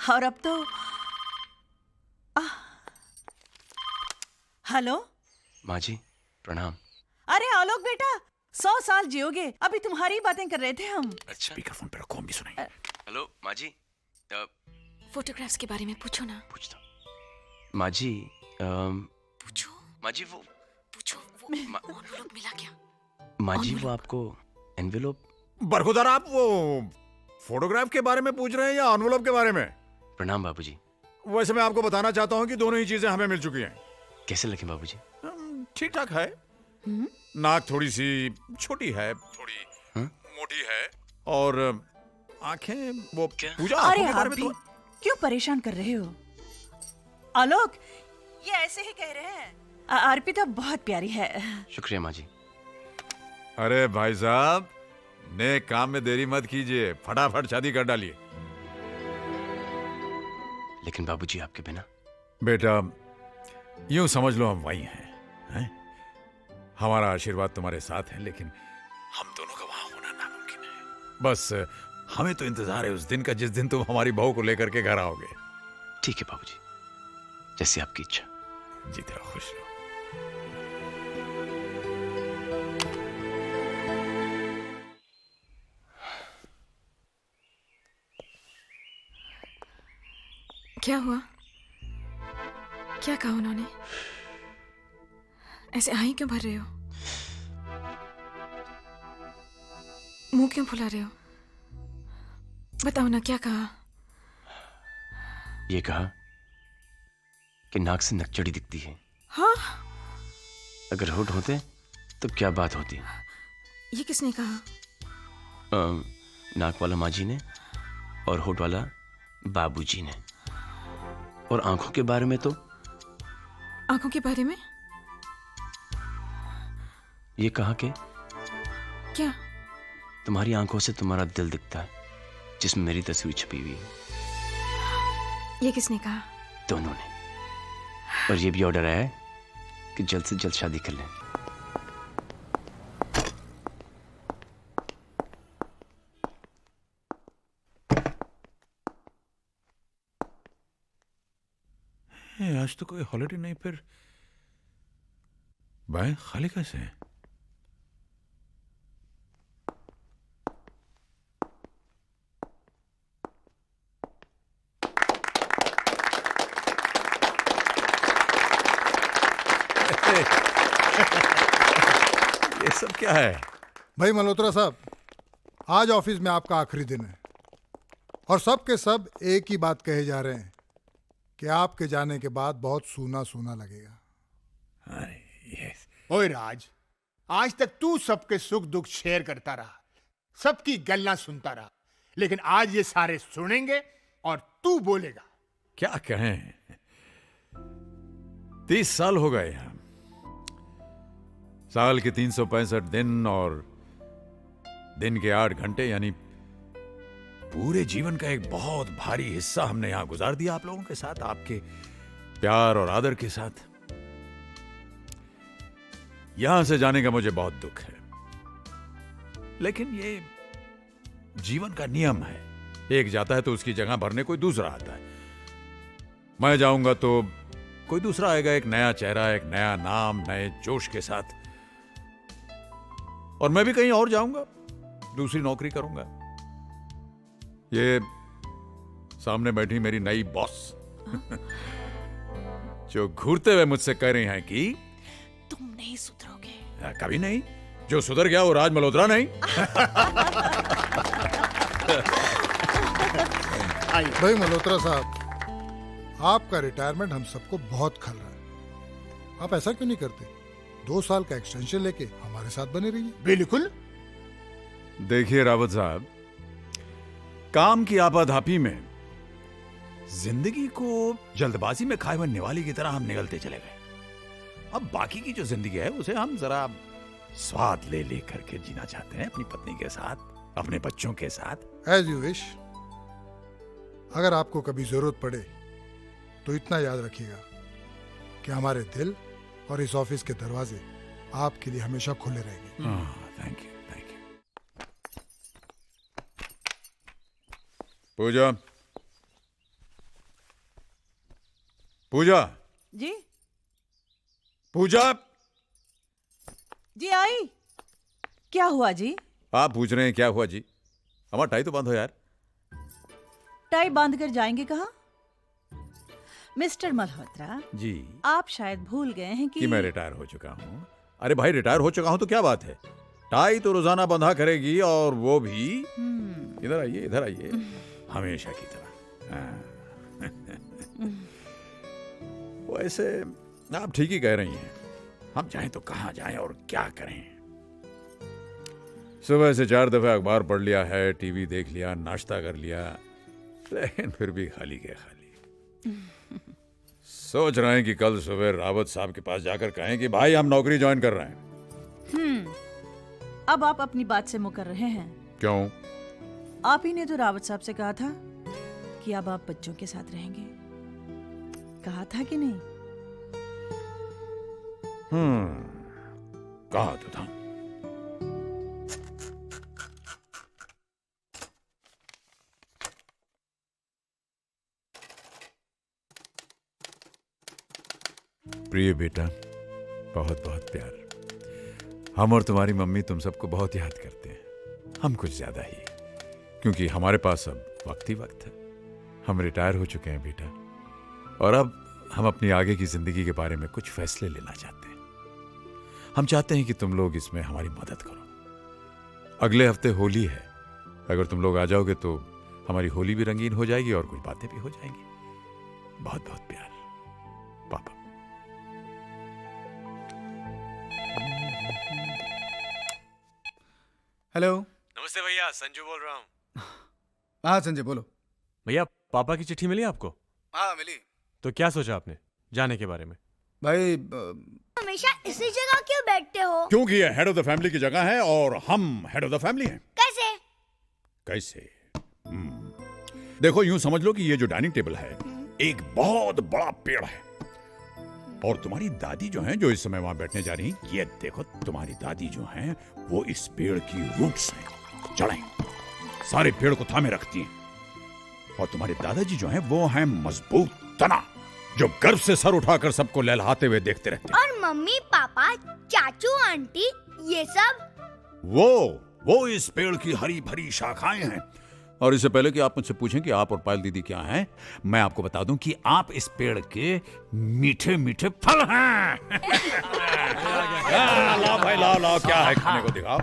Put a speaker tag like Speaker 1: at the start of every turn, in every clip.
Speaker 1: और अब तो हेलो
Speaker 2: माँ जी प्रणाम।
Speaker 1: अरे आलोक बेटा, 100 साल जियोगे। अभी तुम्हारी बातें कर रहे थे हम।
Speaker 2: अच्छा
Speaker 3: स्पीकर फोन पे रखो, हम भी सुनेंगे।
Speaker 2: हेलो माँ जी।
Speaker 4: फोटोग्राफ्स के बारे में पूछो ना।
Speaker 2: पूछता माँ जी।
Speaker 4: पूछो
Speaker 2: माँ जी वो
Speaker 4: एनवेलप मिला क्या?
Speaker 2: माँ जी वो आपको एनवेलोप।
Speaker 3: बरखुदार, आप वो फोटोग्राफ के बारे में पूछ रहे हैं या एनवेलप के बारे में?
Speaker 2: प्रणाम बाबूजी।
Speaker 3: वैसे मैं आपको बताना चाहता हूँ कि दोनों ही चीजें हमें मिल चुकी हैं।
Speaker 2: कैसे लगे बाबूजी?
Speaker 3: ठीक ठाक है। नाक थोड़ी सी छोटी है, थोड़ी मोटी है, और आंखें वो
Speaker 2: क्या?
Speaker 3: पूजा
Speaker 1: अरे
Speaker 3: आंखों के
Speaker 1: आप
Speaker 3: बारे में
Speaker 1: भी
Speaker 3: तो
Speaker 1: क्यों परेशान कर रहे हो? आलोक ये ऐसे ही कह रहे हैं। अर्पिता बहुत प्यारी है।
Speaker 2: शुक्रिया माँ जी।
Speaker 3: अरे भाई साहब, नेक काम में देरी मत कीजिए, फटाफट शादी कर डालिए।
Speaker 2: लेकिन बाबूजी आपके बिना।
Speaker 3: बेटा यूं समझ लो हम वही हैं? हमारा आशीर्वाद तुम्हारे साथ है, लेकिन हम दोनों का वहां होना नामुमकिन है। बस हमें तो इंतजार है उस दिन का जिस दिन तुम हमारी बहू को लेकर के घर आओगे।
Speaker 2: ठीक है बाबूजी, जैसी आपकी इच्छा।
Speaker 3: जीते रहो, खुश रहो।
Speaker 4: क्या हुआ? क्या कहा उन्होंने? ऐसे आही क्यों भर रहे हो? मुंह क्यों फुला रहे हो? बताओ ना, क्या कहा?
Speaker 2: ये कहा कि नाक से नकचड़ी दिखती है।
Speaker 4: हाँ?
Speaker 2: अगर होठ होते तो क्या बात होती?
Speaker 4: ये किसने कहा?
Speaker 2: नाक वाला माँ जी ने और होठ वाला बाबूजी ने। और आंखों के बारे में तो
Speaker 4: आंखों के बारे में
Speaker 2: ये कहा कि
Speaker 4: क्या?
Speaker 2: तुम्हारी आंखों से तुम्हारा दिल दिखता है, जिसमें मेरी तस्वीर छपी हुई है।
Speaker 4: ये किसने कहा?
Speaker 2: दोनों ने। और ये भी ऑर्डर आया है कि जल्द से जल्द शादी कर लें।
Speaker 3: आज तो कोई हॉलिडे नहीं, फिर बैंक खाली कैसे है? ये सब क्या है?
Speaker 5: भाई मल्होत्रा साहब, आज ऑफिस में आपका आखिरी दिन है और सब के सब एक ही बात कहे जा रहे हैं कि आपके जाने के बाद बहुत सूना सूना लगेगा।
Speaker 6: ओए राज, आज तक तू सबके सुख दुख शेयर करता रहा, सबकी गल्ला सुनता रहा, लेकिन आज ये सारे सुनेंगे और तू बोलेगा।
Speaker 3: क्या कहें, 30 साल हो गए हैं। साल के 365 दिन और दिन के 8 घंटे, यानी पूरे जीवन का एक बहुत भारी हिस्सा हमने यहां गुजार दिया आप लोगों के साथ, आपके प्यार और आदर के साथ। यहां से जाने का मुझे बहुत दुख है, लेकिन ये जीवन का नियम है। एक जाता है तो उसकी जगह भरने कोई दूसरा आता है। मैं जाऊंगा तो कोई दूसरा आएगा, एक नया चेहरा, एक नया नाम, नए जोश के साथ। और मैं भी कहीं और जाऊंगा, दूसरी नौकरी करूंगा। ये सामने बैठी मेरी नई बॉस जो घूरते हुए मुझसे कह रही हैं कि
Speaker 1: तुम नहीं सुधरोगे।
Speaker 3: कभी नहीं। जो सुधर गया वो राज मल्होत्रा नहीं।
Speaker 5: भाई मल्होत्रा साहब, आपका रिटायरमेंट हम सबको बहुत खल रहा है। आप ऐसा क्यों नहीं करते? 2 साल का एक्सटेंशन लेके हमारे साथ बने रहिए।
Speaker 6: बिल्कुल।
Speaker 3: देखिए रावत साहब, काम की आपाधापी में जिंदगी को जल्दबाजी में खाए हुए निवाले की तरह हम निगलते चले गए। अब बाकी की जो जिंदगी है उसे हम जरा स्वाद ले ले करके जीना चाहते हैं, अपनी पत्नी के साथ, अपने बच्चों के साथ।
Speaker 5: As you wish. अगर आपको कभी जरूरत पड़े तो इतना याद रखिएगा कि हमारे दिल और इस ऑफिस के दरवाजे आपके लिए हमेशा खुले रहेंगे।
Speaker 3: Thank you, thank you. Pooja, Pooja,
Speaker 1: जी
Speaker 3: पूजा,
Speaker 1: जी आई। क्या हुआ जी?
Speaker 3: आप पूछ रहे हैं क्या हुआ जी? हमारा टाई तो बंद हो यार।
Speaker 1: टाई बांध कर जाएंगे कहाँ? मिस्टर मल्होत्रा,
Speaker 3: जी,
Speaker 1: आप शायद भूल गए हैं
Speaker 3: कि मैं रिटायर हो चुका हूँ। अरे भाई, रिटायर हो चुका हूँ तो क्या बात है, टाई तो रोजाना बंधा करेगी, और वो भी इधर आइए, इधर आइए, हमेशा की तरह। हाँ। वैसे आप ठीक ही कह रही हैं, हम चाहें तो कहाँ जाएं और क्या करें। सुबह से 4 दफे अखबार पढ़ लिया है, टीवी देख लिया, नाश्ता कर लिया, लेकिन फिर भी खाली के खाली। सोच रहे हैं कि कल सुबह रावत साहब के पास जाकर कहें कि भाई हम नौकरी ज्वाइन कर रहे हैं।
Speaker 1: अब आप अपनी बात से मुकर रहे हैं।
Speaker 3: क्यों?
Speaker 1: आप ही ने तो रावत साहब से कहा था कि अब आप बच्चों के साथ रहेंगे, कहा था कि नहीं?
Speaker 3: कहा तो था। प्रिय बेटा, बहुत बहुत प्यार। हम और तुम्हारी मम्मी तुम सबको बहुत याद करते हैं, हम कुछ ज्यादा ही, क्योंकि हमारे पास अब वक्त ही वक्त है। हम रिटायर हो चुके हैं बेटा, और अब हम अपनी आगे की जिंदगी के बारे में कुछ फैसले लेना चाहते हैं। हम चाहते हैं कि तुम लोग इसमें हमारी मदद करो। अगले हफ्ते होली है, अगर तुम लोग आ जाओगे तो हमारी होली भी रंगीन हो जाएगी और कुछ बातें भी हो जाएंगी। बहुत बहुत प्यार, पापा।
Speaker 7: हेलो।
Speaker 8: नमस्ते भैया, संजू बोल रहा हूँ।
Speaker 7: हाँ संजय बोलो।
Speaker 8: भैया, पापा की चिट्ठी मिली आपको?
Speaker 7: हाँ मिली।
Speaker 8: तो क्या सोचा आपने जाने के बारे में?
Speaker 7: भाई
Speaker 9: हमेशा इसी जगह क्यों बैठते हो?
Speaker 3: क्योंकि ये हेड ऑफ द फैमिली की जगह है और हम हेड ऑफ द फैमिली हैं।
Speaker 9: कैसे?
Speaker 3: कैसे? देखो, यूं समझ लो कि ये जो डाइनिंग टेबल है एक बहुत बड़ा पेड़ है, और तुम्हारी दादी जो हैं, जो इस समय वहां बैठने जा रही, ये देखो, तुम्हारी दादी जो हैं वो इस पेड़ की रूट्स हैं, जड़ें सारे पेड़ को थामे रखती हैं। और तुम्हारे दादाजी जो हैं वो हैं मजबूत तना, जो गर्व से सर उठाकर सबको लहलहाते हुए देखते रहते हैं।
Speaker 9: और मम्मी पापा चाचू आंटी ये सब?
Speaker 3: वो इस पेड़ की हरी भरी शाखाएं हैं। और इससे पहले कि आप मुझसे पूछें कि आप और पायल दीदी क्या हैं, मैं आपको बता दूं कि आप इस पेड़ के मीठे मीठे फल हैं। लाओ भाई, लाओ लाओ, क्या है खाने को दिखाओ।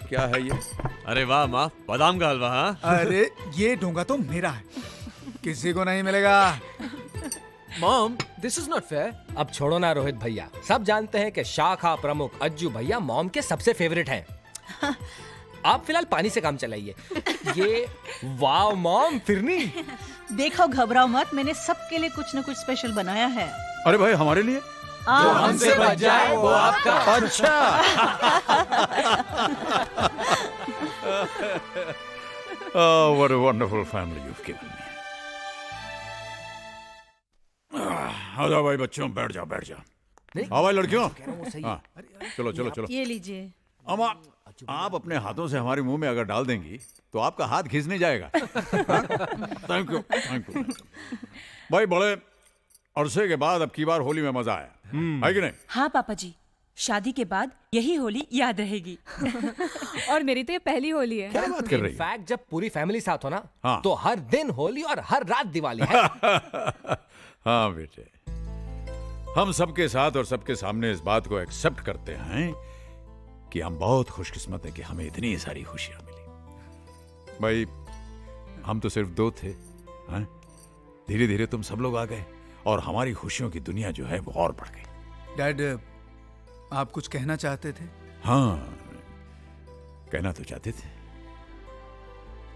Speaker 3: क्या है ये?
Speaker 8: अरे वाह माँ, बादाम का हलवा। हाँ,
Speaker 7: अरे ये ढोंगा तो मेरा है, किसी को नहीं मिलेगा।
Speaker 10: Mom, this is not fair. अब छोड़ो ना रोहित भैया, सब जानते हैं कि शाखा प्रमुख अज्जू भैया मॉम के सबसे फेवरेट हैं। आप फिलहाल पानी से काम चलाइए। ये वाव मॉम, फिरनी।
Speaker 1: देखो, घबराओ मत, मैंने सबके लिए कुछ न कुछ स्पेशल बनाया है।
Speaker 3: अरे भाई, हमारे लिए?
Speaker 10: जो हमसे बच जाए वो आपका।
Speaker 3: अच्छा। Oh, what a wonderful family you've given me. आ जाओ भाई बच्चों, बैठ जाओ, बैठ जाओ। आओ भाई लड़कियों। हाँ, चलो चलो चलो।
Speaker 1: ये लीजिए।
Speaker 3: अम्मा, आप अपने हाथों से हमारे मुंह में अगर डाल देंगी तो आपका हाथ खींचने जाएगा। Thank you, thank you. भाई, बड़े अरसे के बाद अब की बार होली में मजा आया, है कि नहीं?
Speaker 4: हाँ पापा जी, शादी के बाद यही होली याद रहेगी। और मेरी तो ये पहली होली है।
Speaker 3: क्या बात कर रही है?
Speaker 10: इनफैक्ट जब पूरी फैमिली साथ हो ना,
Speaker 3: हाँ।
Speaker 10: तो हर दिन होली और हर रात दिवाली है।
Speaker 3: हाँ बेटे, हम सबके साथ और सबके सामने इस बात को एक्सेप्ट करते हैं कि हम बहुत खुशकिस्मत हैं कि हमें इतनी सारी खुशियां मिली। भाई, हम तो सिर्फ 2 थे, हाँ? धीरे धीरे तुम सब लोग आ गए और हमारी खुशियों की दुनिया जो है वो और बढ़ गई।
Speaker 7: डैड, आप कुछ कहना चाहते थे?
Speaker 3: हाँ, कहना तो चाहते थे,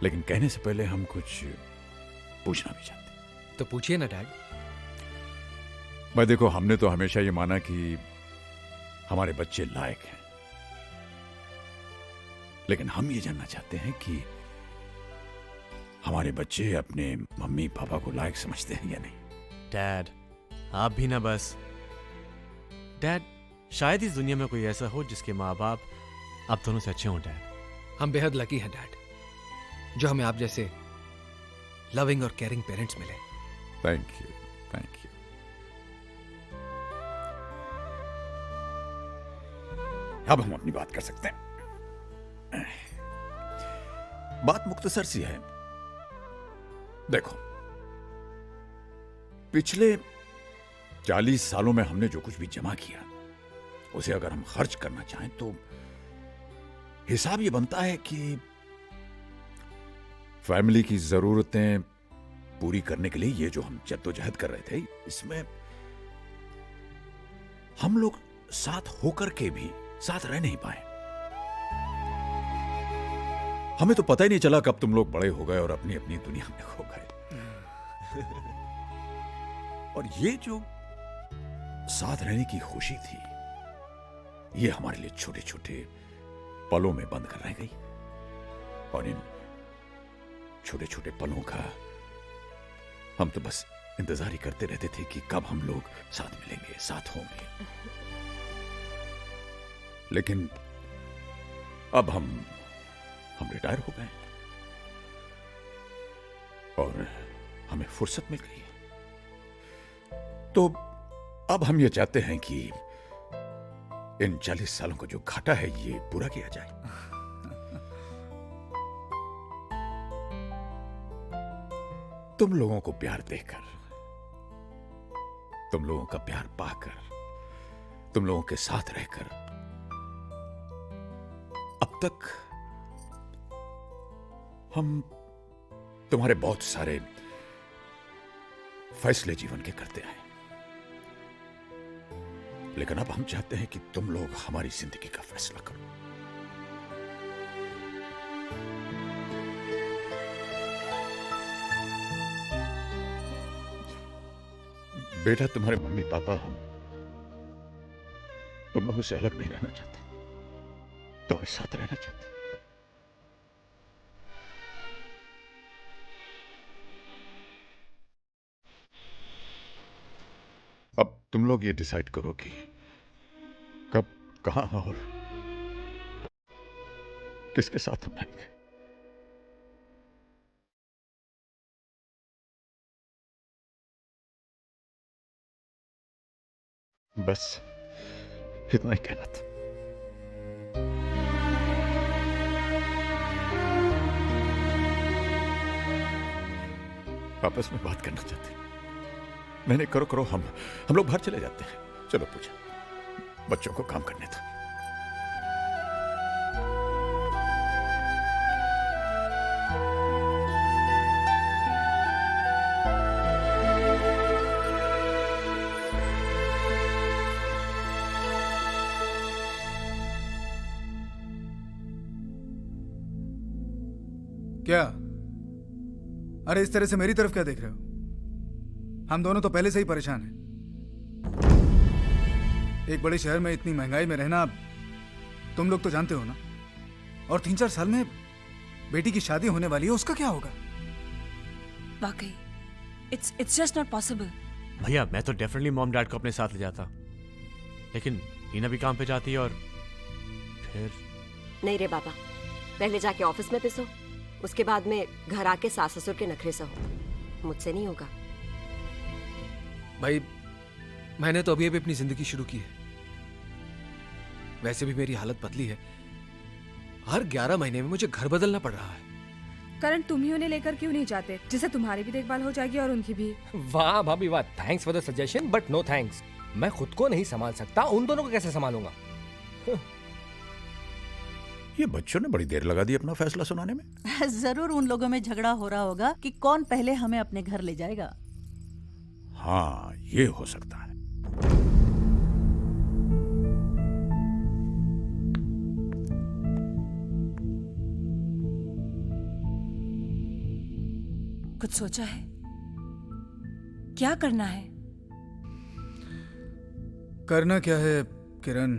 Speaker 3: लेकिन कहने से पहले हम कुछ पूछना भी चाहते।
Speaker 10: तो पूछिए ना डैड।
Speaker 3: भाई देखो, हमने तो हमेशा ये माना कि हमारे बच्चे लायक हैं, लेकिन हम ये जानना चाहते हैं कि हमारे बच्चे अपने मम्मी पापा को लायक समझते हैं या नहीं।
Speaker 8: डैड, आप भी ना बस। डैड, शायद इस दुनिया में कोई ऐसा हो जिसके माँ बाप आप दोनों से अच्छे हों। डैड,
Speaker 10: हम बेहद लकी हैं डैड, जो हमें आप जैसे लविंग और केयरिंग पेरेंट्स मिले।
Speaker 3: Thank you, thank you. अब हम अपनी बात कर सकते हैं। बात मुख्तसर सी है। देखो, पिछले 40 सालों में हमने जो कुछ भी जमा किया, उसे अगर हम खर्च करना चाहें तो हिसाब ये बनता है कि फैमिली की जरूरतें पूरी करने के लिए ये जो हम जद्दोजहद कर रहे थे, इसमें हम लोग साथ होकर के भी साथ रह नहीं पाए। हमें तो पता ही नहीं चला कब तुम लोग बड़े हो गए और अपनी अपनी दुनिया में खो गए। और ये जो साथ रहने की खुशी थी, ये हमारे लिए छोटे छोटे पलों में बंद कर रह गई। और इन छोटे छोटे पलों का हम तो बस इंतजार ही करते रहते थे कि कब हम लोग साथ मिलेंगे, साथ होंगे। लेकिन अब हम रिटायर हो गए और हमें फुर्सत मिल गई है। तो अब हम ये चाहते हैं कि इन 40 सालों का जो घाटा है ये पूरा किया जाए। तुम लोगों को प्यार देकर, तुम लोगों का प्यार पाकर, तुम लोगों के साथ रहकर अब तक हम तुम्हारे बहुत सारे फैसले जीवन के करते हैं। लेकिन अब हम चाहते हैं कि तुम लोग हमारी जिंदगी का फैसला करो। बेटा, तुम्हारे मम्मी पापा हम तुम लोगों से अलग नहीं रहना चाहते, तुम्हारे साथ रहना चाहते। अब तुम लोग ये डिसाइड करो कि कब, कहां और किसके साथ हम रहेंगे। बस इतना ही कहना था। आपस में बात करना चाहते हैं। नहीं, करो करो, हम लोग बाहर चले जाते हैं। चलो पूजा, बच्चों को काम करने दो।
Speaker 7: क्या? अरे इस तरह से मेरी तरफ क्या देख रहे हो? हम दोनों तो पहले से ही परेशान हैं। एक बड़े शहर में इतनी महंगाई में रहना तुम लोग तो जानते हो ना। और 3-4 साल में बेटी की शादी होने वाली है, उसका क्या होगा?
Speaker 4: वाकई इट्स जस्ट नॉट पॉसिबल।
Speaker 8: भैया, मैं तो डेफिनेटली मॉम डैड को अपने साथ ले जाता, लेकिन हीना भी काम पे जाती है और फिर
Speaker 11: नहीं रे बाबा, पहले जाके ऑफिस में पिसो, उसके बाद में घर आके सास ससुर के नखरे सहो। मुझसे नहीं होगा
Speaker 10: भाई। मैंने तो अभी अभी अपनी जिंदगी शुरू की है। वैसे भी मेरी हालत बदली है। हर 11 महीने में मुझे घर बदलना पड़ रहा है।
Speaker 4: करण, तुम ही उन्हें लेकर क्यों नहीं जाते, जिससे तुम्हारी भी देखभाल हो जाएगी और उनकी भी।
Speaker 10: वाह भाभी वाह, thanks for the suggestion but no thanks. मैं खुद को नहीं संभाल सकता, उन दोनों को कैसे संभालूंगा?
Speaker 3: ये बच्चों ने बड़ी देर लगा दी अपना फैसला सुनाने में।
Speaker 1: जरूर उन लोगों में झगड़ा हो रहा होगा कि कौन पहले हमें अपने घर ले जाएगा।
Speaker 3: हाँ, ये हो सकता है।
Speaker 4: कुछ सोचा है? क्या करना है?
Speaker 7: करना क्या है किरण,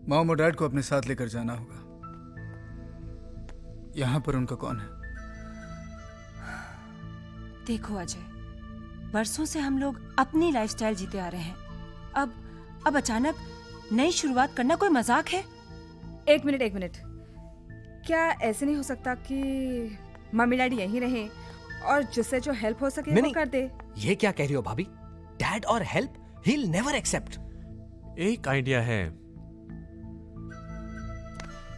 Speaker 7: मॉम और डैड को अपने साथ लेकर जाना होगा। यहां पर उनका कौन है?
Speaker 4: देखो अजय, बरसों से हम लोग अपनी लाइफस्टाइल जीते आ रहे हैं। अब अचानक नई शुरुआत करना कोई मजाक है? एक मिनट, क्या ऐसे नहीं हो सकता कि मम्मी डैडी यहीं रहें और जिससे जो हेल्प हो सके वो कर दे?
Speaker 10: ये क्या कह रही हो भाभी? डैड और help, he will never accept.
Speaker 8: एक आइडिया है,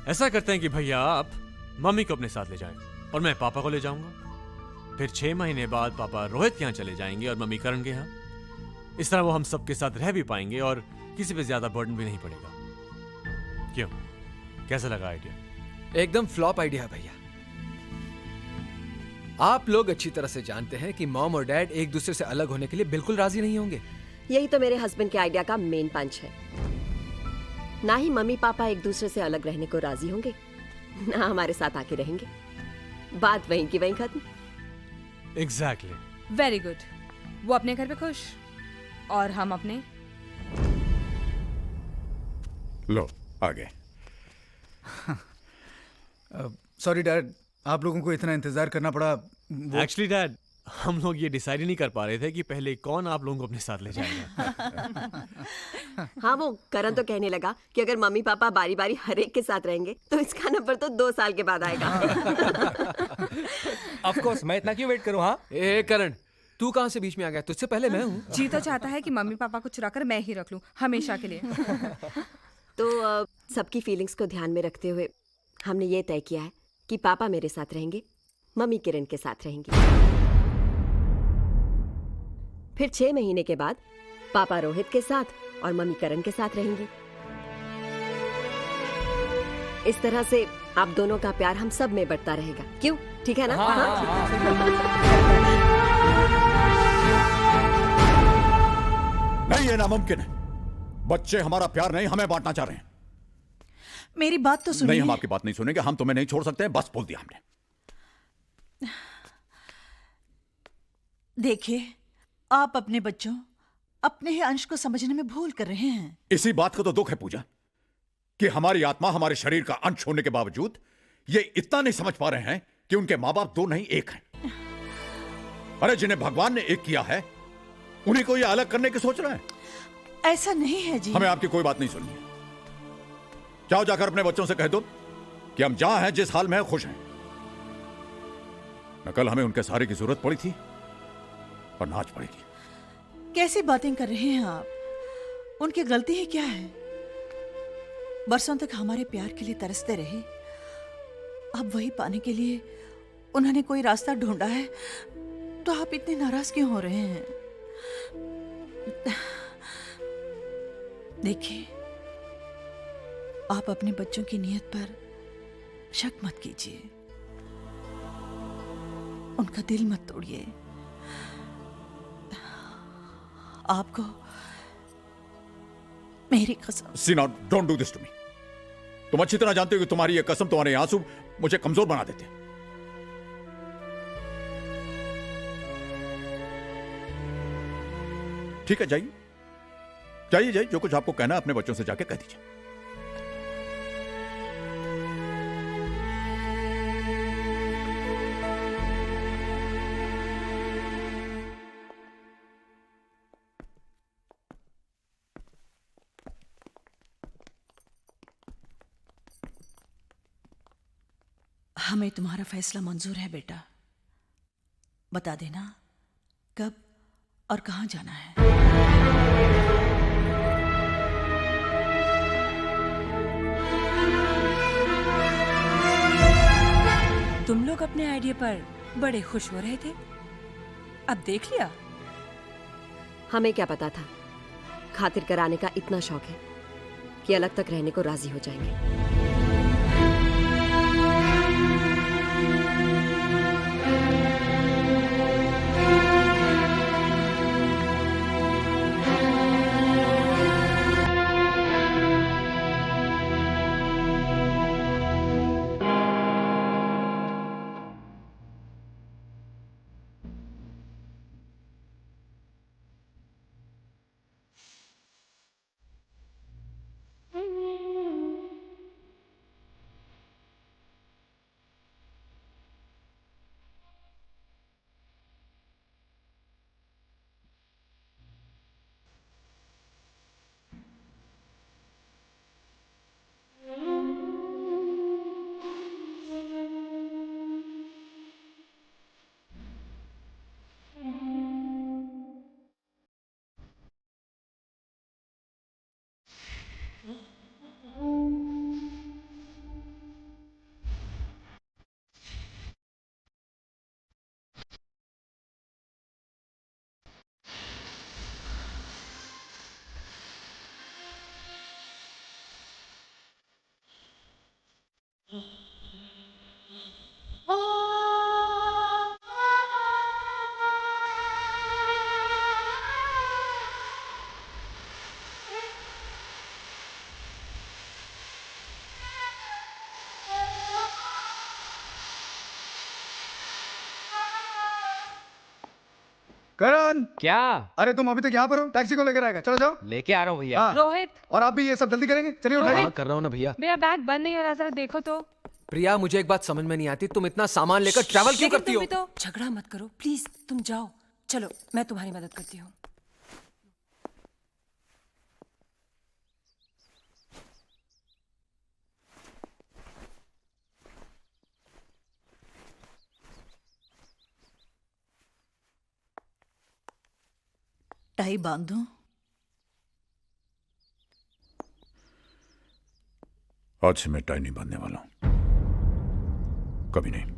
Speaker 8: ऐसा करते हैं कि भैया आप मम्मी को अपने साथ ले जाएं और मैं पापा को ले जाऊंगा। फिर 6 महीने बाद पापा रोहित के यहाँ चले जाएंगे और मम्मी करण के यहाँ। इस तरह वो हम सबके साथ रह भी पाएंगे और किसी पे ज्यादा बर्डन भी नहीं पड़ेगा। क्यों, कैसा लगा आइडिया?
Speaker 10: एकदम फ्लॉप आइडिया है भैया। आप लोग अच्छी तरह से जानते हैं कि मॉम और डैड एक दूसरे से अलग होने के लिए बिल्कुल राजी नहीं होंगे।
Speaker 11: यही तो मेरे हस्बैंड के आइडिया का मेन पंच है। ना ही मम्मी पापा एक दूसरे से अलग रहने को राजी होंगे, ना हमारे साथ आके रहेंगे। बात वहीं की वहीं खत्म।
Speaker 8: एग्जैक्टली।
Speaker 4: Very good. वो अपने घर पे खुश और हम अपने।
Speaker 3: लो आगे।
Speaker 7: सॉरी डैड, आप लोगों को इतना इंतजार करना पड़ा।
Speaker 8: एक्चुअली डैड, हम लोग ये डिसाइड ही नहीं कर पा रहे थे कि पहले कौन आप लोगों को अपने साथ ले जाएगा।
Speaker 11: हाँ, वो करण तो कहने लगा कि अगर मम्मी पापा बारी बारी हर एक के साथ रहेंगे तो इसका नंबर तो 2 साल के बाद आएगा।
Speaker 10: ऑफ कोर्स, मैं इतना क्यों वेट करूं? हाँ ए करण, तू कहां से बीच में आ गया? तुझसे पहले मैं हूँ।
Speaker 4: जी तो चाहता है कि मम्मी पापा को चुराकर मैं ही रख लूं हमेशा के लिए।
Speaker 11: तो सबकी फीलिंग्स को ध्यान में रखते हुए हमने ये तय किया है कि पापा मेरे साथ रहेंगे, मम्मी किरण के साथ रहेंगी। फिर 6 महीने के बाद पापा रोहित के साथ और मम्मी करण के साथ रहेंगी। इस तरह से आप दोनों का प्यार हम सब में बढ़ता रहेगा। क्यों, ठीक है ना?
Speaker 3: नहीं, ये नामुमकिन है। बच्चे हमारा प्यार नहीं, हमें बांटना चाह रहे हैं।
Speaker 1: मेरी बात तो सुनिए।
Speaker 3: नहीं, हम आपकी बात नहीं सुनेंगे। हम तुम्हें नहीं छोड़ सकते, बस बोल दिया हमने।
Speaker 1: देखिए, आप अपने बच्चों, अपने ही अंश को समझने में भूल कर रहे हैं।
Speaker 3: इसी बात का तो दुख है पूजा, कि हमारी आत्मा हमारे शरीर का अंश होने के बावजूद ये इतना नहीं समझ पा रहे हैं कि उनके माँ बाप 2 नहीं 1 हैं। अरे जिन्हें भगवान ने एक किया है, उन्हीं को ये अलग करने की सोच रहे हैं।
Speaker 1: ऐसा नहीं है जी।
Speaker 3: हमें आपकी कोई बात नहीं सुननी है। जाओ, जाकर अपने बच्चों से कह दो कि हम जहां हैं, जिस हाल में हैं, खुश हैं। न कल हमें उनके सहारे की जरूरत पड़ी थी और ना आज पड़ेगी।
Speaker 1: कैसी बातें कर रहे हैं आप? उनकी गलती ही क्या है? बरसों तक हमारे प्यार के लिए तरसते रहे। अब वही पाने के लिए उन्होंने कोई रास्ता ढूंढा है, तो आप इतने नाराज क्यों हो रहे हैं? देखिए, आप अपने बच्चों की नीयत पर शक मत कीजिए, उनका दिल मत तोड़िए। आपको मेरी कसम।
Speaker 3: Seena, don't do this to me. तुम अच्छी तरह जानते हो कि तुम्हारी ये कसम, तुम्हारे आंसू मुझे कमजोर बना देते हैं। ठीक है, जाइए जाइए जाइए, जो कुछ आपको कहना है अपने बच्चों से जाके कह दीजिए।
Speaker 1: हमें तुम्हारा फैसला मंजूर है बेटा। बता देना कब और कहां जाना है।
Speaker 4: तुम लोग अपने आइडिया पर बड़े खुश हो रहे थे, अब देख लिया।
Speaker 11: हमें क्या पता था खातिर कराने का इतना शौक है कि अलग तक रहने को राजी हो जाएंगे।
Speaker 7: करण,
Speaker 10: क्या?
Speaker 7: अरे तुम अभी तक यहाँ पर हो? टैक्सी को लेकर आएगा, चलो जाओ।
Speaker 10: लेके आ रहा हूँ भैया।
Speaker 7: हाँ।
Speaker 12: रोहित,
Speaker 7: और आप भी ये सब जल्दी करेंगे, चलिए उठाइए।
Speaker 10: हाँ, कर रहा हूँ ना भैया।
Speaker 12: मेरा बैग बंद नहीं हो रहा, जरा देखो तो।
Speaker 10: प्रिया, मुझे एक बात समझ में नहीं आती, तुम इतना सामान लेकर ट्रैवल क्यों
Speaker 4: लेकिन
Speaker 10: करती
Speaker 4: तुम
Speaker 10: हो?
Speaker 4: भी तो झगड़ा मत करो प्लीज, तुम जाओ। चलो मैं तुम्हारी मदद करती हूँ।
Speaker 1: टाई बांध दूं?
Speaker 3: आज से मैं टाई नहीं बांधने वाला हूं, कभी नहीं।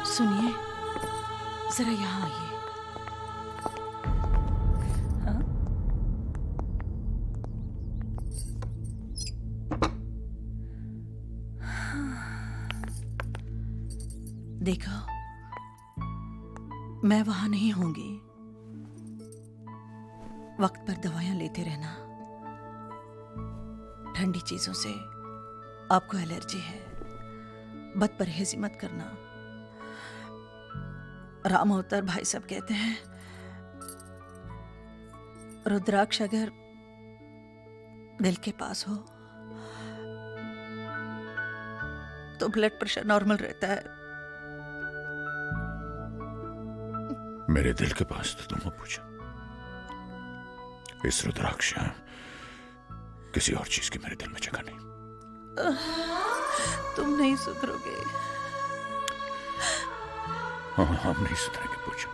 Speaker 1: सुनिए, जरा यहाँ आइए। हाँ? देखो, मैं वहां नहीं होंगी। वक्त पर दवाइयां लेते रहना। ठंडी चीजों से आपको एलर्जी है, बदपरहेजी मत करना। राम अवतार भाई साहब कहते हैं, रुद्राक्ष अगर दिल के पास हो तो ब्लड प्रेशर नॉर्मल रहता है।
Speaker 3: मेरे दिल के पास तो तुम पूछो, इस रुद्राक्ष किसी और चीज की मेरे दिल में जगह नहीं।
Speaker 1: तुम नहीं सुधरोगे।
Speaker 3: हाँ, हम नहीं सुधरेंगे, पूछो।